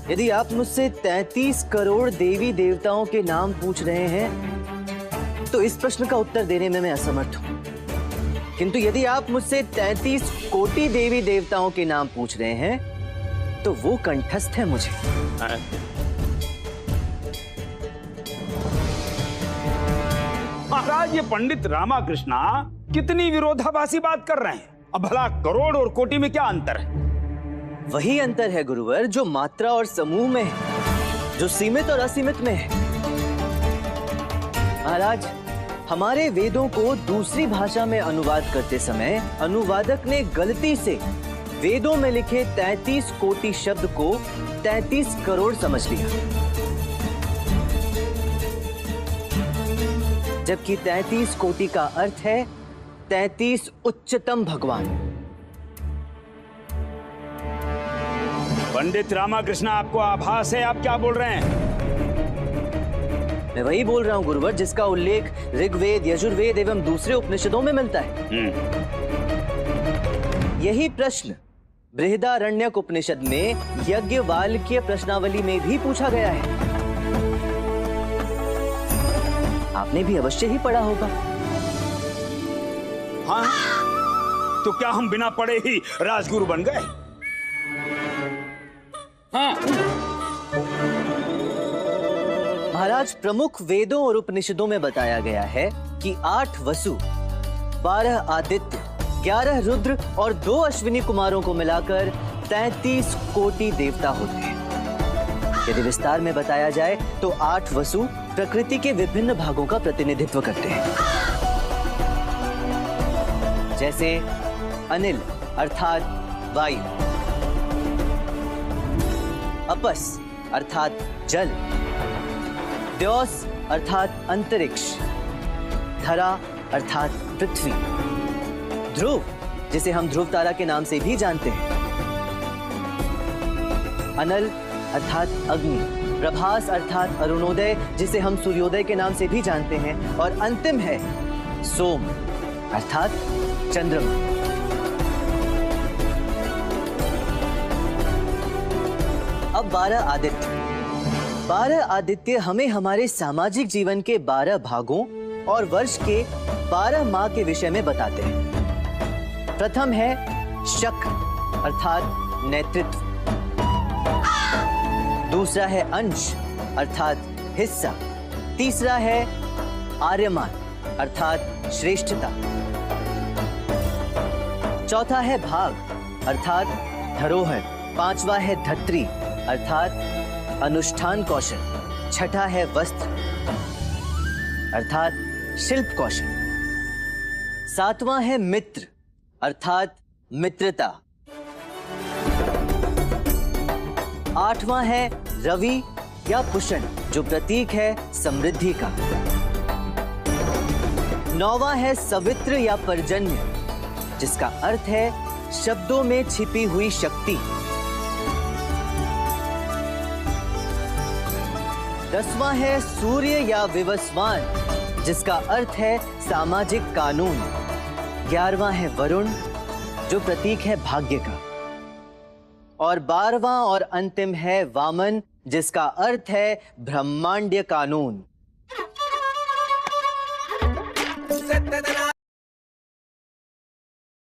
यदि आप मुझसे 33 करोड़ देवी देवताओं के नाम पूछ रहे हैं तो इस प्रश्न का उत्तर देने में मैं असमर्थ हूं। किंतु यदि आप मुझसे 33 कोटि देवी देवताओं के नाम पूछ रहे हैं तो वो कंठस्थ है मुझे। महाराज, ये पंडित रामाकृष्णा कितनी विरोधाभासी बात कर रहे हैं। अब भला करोड़ और कोटि में क्या अंतर है? वही अंतर है गुरुवर जो मात्रा और समूह में है, जो सीमित और असीमित में है। महाराज, हमारे वेदों को दूसरी भाषा में अनुवाद करते समय अनुवादक ने गलती से वेदों में लिखे 33 कोटि शब्द को 33 करोड़ समझ लिया, जबकि 33 कोटि का अर्थ है 33 उच्चतम भगवान। पंडित रामाकृष्ण, आपको आभास है आप क्या बोल रहे हैं? मैं वही बोल रहा हूं गुरुवर जिसका उल्लेख ऋग्वेद, यजुर्वेद एवं दूसरे उपनिषदों में मिलता है। यही प्रश्न बृहदारण्यक उपनिषद में यज्ञवाल्क्य प्रश्नावली में भी पूछा गया है। आपने भी अवश्य ही पढ़ा होगा। हाँ, तो क्या हम बिना पढ़े ही राजगुरु बन गए? हाँ। महाराज, प्रमुख वेदों और उपनिषदों में बताया गया है कि 8 वसु, 12 आदित्य, 11 रुद्र और 2 अश्विनी कुमारों को मिलाकर 33 कोटि देवता होते हैं। यदि विस्तार में बताया जाए तो 8 वसु प्रकृति के विभिन्न भागों का प्रतिनिधित्व करते हैं, जैसे अनिल अर्थात वायु, अपस अर्थात जल, द्योस अर्थात अंतरिक्ष, धरा अर्थात पृथ्वी, ध्रुव जिसे हम ध्रुव तारा के नाम से भी जानते हैं, अनल अर्थात अग्नि, प्रभास अर्थात अरुणोदय जिसे हम सूर्योदय के नाम से भी जानते हैं, और अंतिम है सोम अर्थात चंद्रमा। अब 12 आदित्य। 12 आदित्य हमें हमारे सामाजिक जीवन के 12 भागों और वर्ष के 12 माह के विषय में बताते हैं। प्रथम है शक अर्थात नेतृत्व, दूसरा है अंश अर्थात हिस्सा, तीसरा है आर्यमान अर्थात श्रेष्ठता, चौथा है भाग अर्थात धरोहर, पांचवा है धत्री अर्थात अनुष्ठान कौशल, छठा है वस्त्र अर्थात शिल्प कौशल, सातवां है मित्र अर्थात मित्रता, आठवां है रवि या पुषण जो प्रतीक है समृद्धि का, नौवां है सवित्र या पर्जन्य जिसका अर्थ है शब्दों में छिपी हुई शक्ति, 10वां है सूर्य या विवस्वान जिसका अर्थ है सामाजिक कानून, 11वां है वरुण जो प्रतीक है भाग्य का, और 12वां और अंतिम है वामन जिसका अर्थ है ब्रह्मांडीय कानून।